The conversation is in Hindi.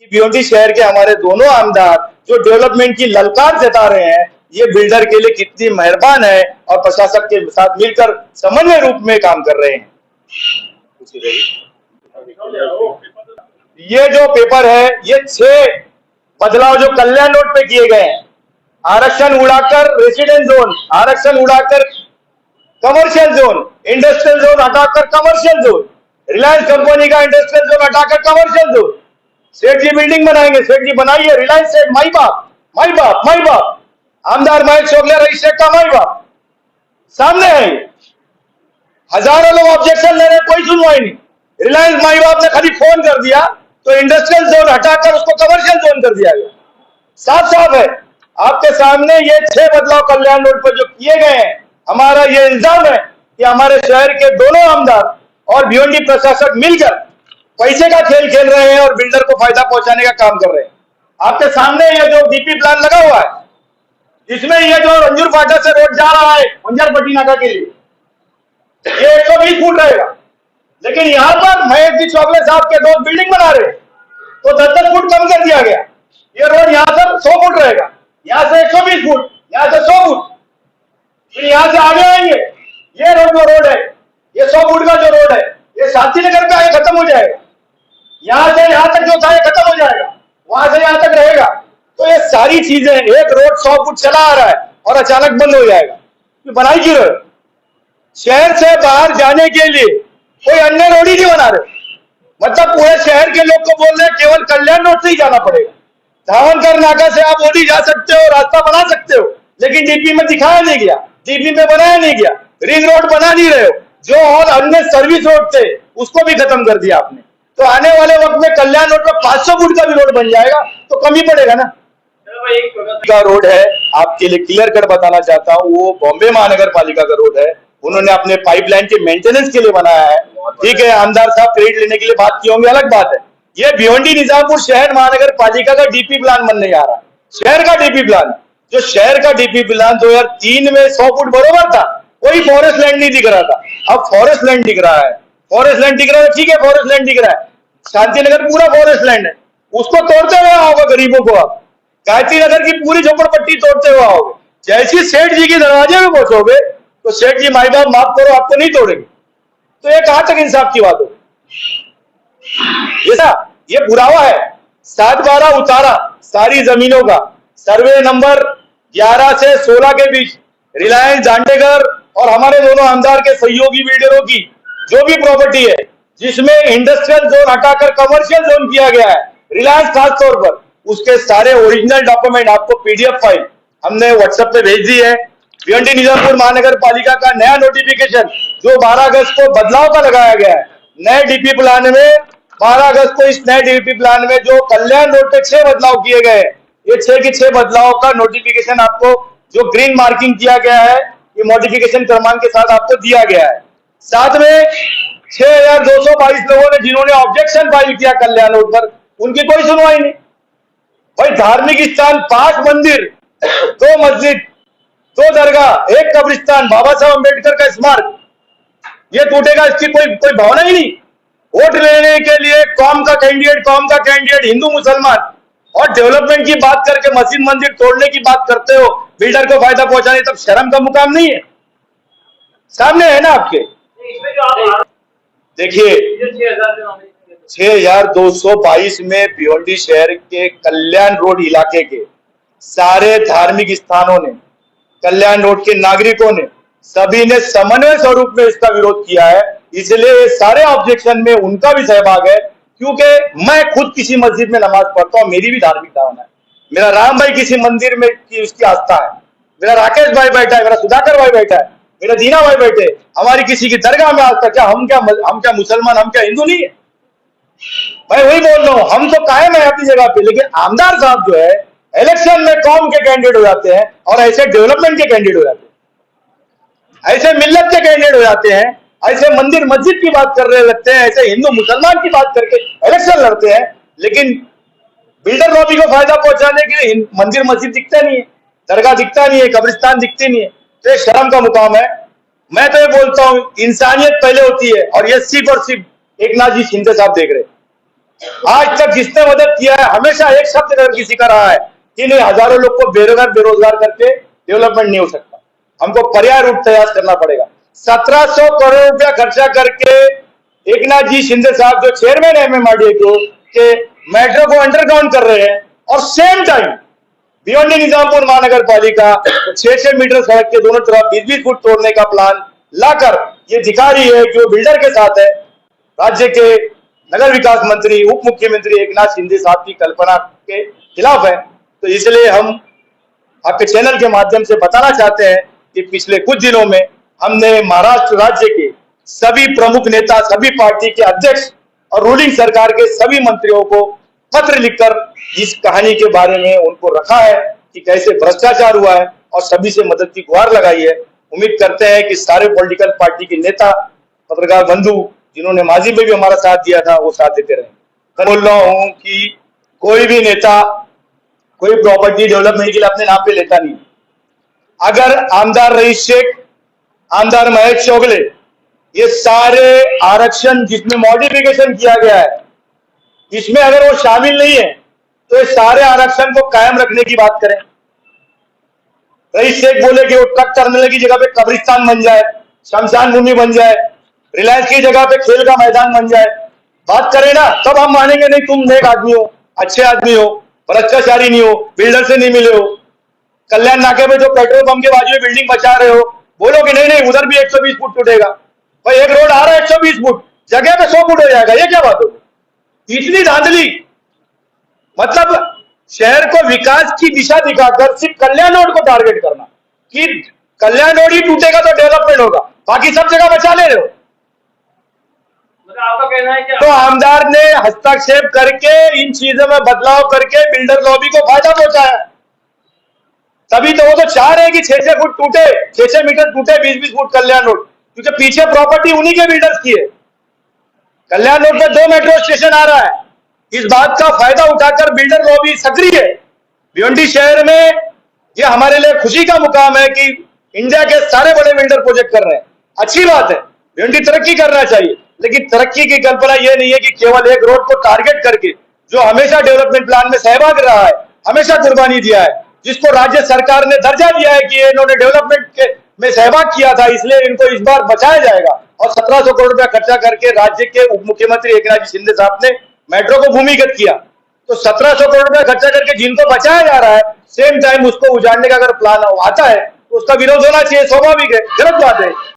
कि भिवंडी शहर के हमारे दोनों आमदार जो डेवलपमेंट की ललकार जता रहे हैं, ये बिल्डर के लिए कितनी मेहरबान है और प्रशासक के साथ मिलकर समन्वय रूप में काम कर रहे हैं। ये जो पेपर है, ये 6 बदलाव जो कल्याण रोड पे किए गए हैं, आरक्षण उड़ाकर रेसिडेंट जोन, आरक्षण उड़ाकर कमर्शियल जोन, इंडस्ट्रियल जोन हटाकर कमर्शियल जोन, रिलायंस कंपनी का इंडस्ट्रियल जोन हटाकर कमर्शियल जोन, सेठ जी बिल्डिंग बनाएंगे, सेठ जी बनाइए, रिलायंस सेठ माई बाप माई बाप माई बाप, आमदार महेश शोगले रईस शेख का माई बाप सामने है। हजारों लोग ऑब्जेक्शन ले रहे, कोई सुनवाई नहीं। रिलायंस माई बाप ने खाली फोन कर दिया तो इंडस्ट्रियल जोन हटाकर उसको कमर्शियल जोन कर दिया गया। साफ साफ है आपके सामने, ये 6 बदलाव कल्याण रोड पर जो किए गए हैं, हमारा ये इल्जाम है कि हमारे शहर के दोनों आमदार और भिवंडी प्रशासक मिलकर पैसे का खेल खेल रहे हैं और बिल्डर को फायदा पहुंचाने का काम कर रहे हैं। आपके सामने ये जो डीपी प्लान लगा हुआ है, इसमें ये जो रंजूर फाटा से रोड जा रहा है मंजरपट्टी नाका के लिए, ये 120 फुट रहेगा, लेकिन यहां पर महेश जी शोगले साहब के दोस्त बिल्डिंग बना रहे तो 10-10 फुट कम कर दिया गया। ये रोड यहां से 100 फुट रहेगा, यहां से 120 फुट, यहां से 100 फुट, फिर यहां से आगे आएंगे। ये रोड जो रोड है, ये 100 फुट का जो रोड है, ये शांतिनगर पे आगे खत्म हो जाएगा, यहां से यहां तक जो था ये खत्म हो जाएगा, वहां से यहां तक रहेगा। तो ये सारी चीजें, एक रोड 100 फुट चला आ रहा है और अचानक बंद हो जाएगा, तो बनाई क्यों रहे? शहर से बाहर जाने के लिए कोई अन्य रोड ही नहीं बना रहे, मतलब पूरे शहर के लोग को बोल रहे हैं केवल कल्याण रोड से ही जाना पड़ेगा। धावनकर नाका से आप ओडी जा सकते हो, रास्ता बना सकते हो, लेकिन डीपी में दिखाया नहीं गया, डीपी में बनाया नहीं गया, रिंग रोड बना नहीं रहे हो, जो और अन्य सर्विस रोड थे उसको भी खत्म कर दिया आपने। तो आने वाले वक्त में कल्याण रोड पर 500 फुट का भी रोड बन जाएगा तो कमी पड़ेगा ना। का रोड है, आपके लिए क्लियर कट बताना चाहता हूँ, वो बॉम्बे महानगर पालिका का रोड है, उन्होंने अपने पाइपलाइन के मेंटेनेंस के लिए बनाया है। ठीक है, आमदार साहब क्रेडिट लेने के लिए बात की होंगे, अलग बात है। ये भिवंडी निजामपुर शहर महानगर पालिका का डीपी प्लान बनने जा रहा है, शहर का डीपी प्लान, जो शहर का डीपी प्लान 2003 में 100 फुट बरोबर था, कोई फॉरेस्ट लैंड नहीं दिख रहा था, अब फॉरेस्ट लैंड दिख रहा है। फॉरेस्ट लैंड दिख रहा है, ठीक है, फॉरेस्ट लैंड दिख रहा है, शांतिनगर पूरा फॉरेस्ट लैंड है, उसको तोड़ते हुए आओगे गरीबों को, आप गायत्री नगर की पूरी झोपड़पट्टी तोड़ते हुए आओगे। जैसी सेठ जी के दरवाजे में पहुंचोगे तो सेठ जी माई बाप माफ करो आपको नहीं तोड़ेंगे। तो ये कहां तक इंसाफ की बात हो? ये पुरावा है, 7/12 उतारा सारी जमीनों का, सर्वे नंबर 11 से 16 के बीच रिलायंस जांडेगर और हमारे दोनों आमदार के सहयोगी बिल्डरों की जो भी प्रॉपर्टी है, जिसमें इंडस्ट्रियल जोन हटाकर कमर्शियल जोन किया गया है, रिलायंस खास तौर पर, उसके सारे ओरिजिनल डॉक्यूमेंट आपको पीडीएफ फाइल हमने व्हाट्सएप पे भेज दी है। भिवंडी निजामपुर महानगर पालिका का नया नोटिफिकेशन जो 12 अगस्त को बदलाव का लगाया गया है, नए डीपी प्लान में 12 अगस्त को इस नए डीपी प्लान में जो कल्याण रोड पे 6 बदलाव किए गए, ये 6 के 6 बदलाव का नोटिफिकेशन आपको जो ग्रीन मार्किंग किया गया है, ये मॉडिफिकेशन क्रमांक के साथ आपको दिया गया है। साथ में 6222 लोगों ने जिन्होंने ऑब्जेक्शन फाइल किया कल्याण रोड पर, उनकी कोई सुनवाई नहीं। भाई धार्मिक स्थान, 5 मंदिर, 2 मस्जिद, 2 दरगाह, 1 कब्रिस्तान, बाबा साहब अम्बेडकर का स्मारक, ये टूटेगा इसकी कोई भावना ही नहीं। वोट लेने के लिए कौम का कैंडिडेट हिंदू मुसलमान और डेवलपमेंट की बात करके मस्जिद मंदिर तोड़ने की बात करते हो, बिल्डर को फायदा पहुंचाने, तब शर्म का मुकाम नहीं है? सामने है ना आपके। देखिए 6222 में भिवंडी शहर के कल्याण रोड इलाके के सारे धार्मिक स्थानों ने, कल्याण रोड के नागरिकों ने, सभी ने समन्वय स्वरूप में इसका विरोध किया है। इसलिए सारे ऑब्जेक्शन में उनका भी सहभाग है, क्योंकि मैं खुद किसी मस्जिद में नमाज पढ़ता हूं, मेरी भी धार्मिक भावना है। मेरा राम भाई किसी मंदिर में की उसकी आस्था है, मेरा राकेश भाई बैठा है, मेरा सुधाकर भाई बैठा है, मेरा दीना भाई बैठे, हमारी किसी की दरगाह में आस्था, क्या हम क्या मुसलमान, हम क्या हिंदू नहीं है? मैं वही बोल रहा हूं, हम तो कायम है अपनी जगह पे, लेकिन आमदार साहब जो है इलेक्शन में कौम के कैंडिडेट हो जाते हैं और ऐसे डेवलपमेंट के कैंडिडेट हो जाते हैं, ऐसे मिल्लत के कैंडिडेट हो जाते हैं, ऐसे मंदिर मस्जिद की बात कर रहे लगते हैं, ऐसे हिंदू मुसलमान की बात करके इलेक्शन लड़ते हैं, लेकिन बिल्डर लॉबी को फायदा पहुंचाने के लिए मंदिर मस्जिद दिखता नहीं है, दरगाह दिखता नहीं है, कब्रिस्तान दिखती नहीं है। तो ये शर्म का मुकाम है। मैं तो ये बोलता हूं इंसानियत पहले होती है, और ये सिर्फ और सिर्फ एकनाथ जी शिंदे साहब देख रहे हैं। आज तक जिसने मदद किया है हमेशा एक शब्द अगर किसी का रहा है कि नहीं, हजारों लोग को बेरोजगार करके डेवलपमेंट नहीं हो सकता, हमको पर्याय रूट तैयार करना पड़ेगा। 1700 करोड़ रुपया खर्चा करके एकनाथ जी शिंदे साहब जो चेयरमैन है एमएमआरडीए के मेट्रो को अंडरग्राउंड कर रहे हैं, और सेम टाइम भिवंडी निजामपुर महानगर पालिका 600 मीटर सड़क के दोनों तरफ 20-20 फुट तोड़ने का प्लान लाकर ये दिखा रही है कि वो बिल्डर के साथ है। राज्य के नगर विकास मंत्री उप मुख्यमंत्री एकनाथ शिंदे साहब की कल्पना के खिलाफ है। तो इसलिए हम आपके चैनल के माध्यम से बताना चाहते हैं कि पिछले कुछ दिनों में हमने महाराष्ट्र राज्य के सभी प्रमुख नेता, सभी पार्टी के अध्यक्ष और रूलिंग सरकार के सभी मंत्रियों को पत्र लिखकर इस कहानी के बारे में उनको रखा है कि कैसे भ्रष्टाचार हुआ है, और सभी से मदद की गुहार लगाई है। उम्मीद करते हैं कि सारे पॉलिटिकल पार्टी के नेता, पत्रकार बंधु जिन्होंने माजी में भी हमारा साथ दिया था, वो साथ देते रहे। बोल रहा हूं कि कोई भी नेता कोई प्रॉपर्टी डेवलपमेंट के लिए अपने नाम पे लेता नहीं। अगर आमदार रईस शेख, आमदार महेश चौगले, ये सारे आरक्षण जिसमें मॉडिफिकेशन किया गया है, इसमें अगर वो शामिल नहीं है तो इस सारे आरक्षण को कायम रखने की बात करें। रईस शेख बोले कि वो ट्रक टर्मिनल की जगह पे कब्रिस्तान बन जाए, शमशान भूमि बन जाए, रिलायंस की जगह पे खेल का मैदान बन जाए, बात करें ना, तब हम मानेंगे नहीं तुम नेक आदमी हो, अच्छे आदमी हो, भ्रष्टाचारी नहीं हो, बिल्डर से नहीं मिले हो। कल्याण नाके पे जो पेट्रोल पंप के बाजू में बिल्डिंग बचा रहे हो, बोलो कि नहीं नहीं उधर भी 120 फुट टूटेगा। भाई एक रोड आ रहा है 120 फुट, जगह पे 100 फुट हो जाएगा, ये क्या बात होगी? इतनी धांधली, मतलब शहर को विकास की दिशा दिखाकर सिर्फ कल्याण रोड को टारगेट करना कि कल्याण रोड ही टूटेगा तो डेवलपमेंट होगा, बाकी सब जगह बचा ले रहे हो। आपका कहना है क्या? तो आमदार ने हस्तक्षेप करके इन चीजों में बदलाव करके बिल्डर लॉबी को फायदा पहुंचाया। तभी तो वो तो चाह रहे हैं कि 6-6 फुट टूटे, 6-6 मीटर टूटे 20-20 फुट कल्याण रोड, क्योंकि पीछे प्रॉपर्टी उन्हीं के बिल्डर्स की है। कल्याण रोड पे 2 मेट्रो स्टेशन आ रहा है, इस बात का फायदा उठाकर बिल्डर लॉबी सक्रिय है। भिवंडी शहर में ये हमारे लिए खुशी का मुकाम है कि इंडिया के सारे बड़े बिल्डर प्रोजेक्ट कर रहे हैं, अच्छी बात है, भिवंडी तरक्की करना चाहिए। लेकिन तरक्की की कल्पना यह नहीं है कि केवल एक रोड को टारगेट करके, जो हमेशा डेवलपमेंट प्लान में सहभाग रहा है, हमेशा कुर्बानी दिया है, जिसको राज्य सरकार ने दर्जा दिया है कि इन्होंने डेवलपमेंट में सहभाग किया था, इसलिए इनको इस बार बचाया जाएगा। और 1700 करोड़ रुपया खर्चा करके राज्य के उप मुख्यमंत्री एकनाथ जी शिंदे साहब ने मेट्रो को भूमिगत किया। तो 1700 करोड़ रुपया खर्चा करके जिनको बचाया जा रहा है, सेम टाइम उसको उजाड़ने का अगर प्लान आता है तो उसका विरोध होना चाहिए, स्वाभाविक है, गलत बात है।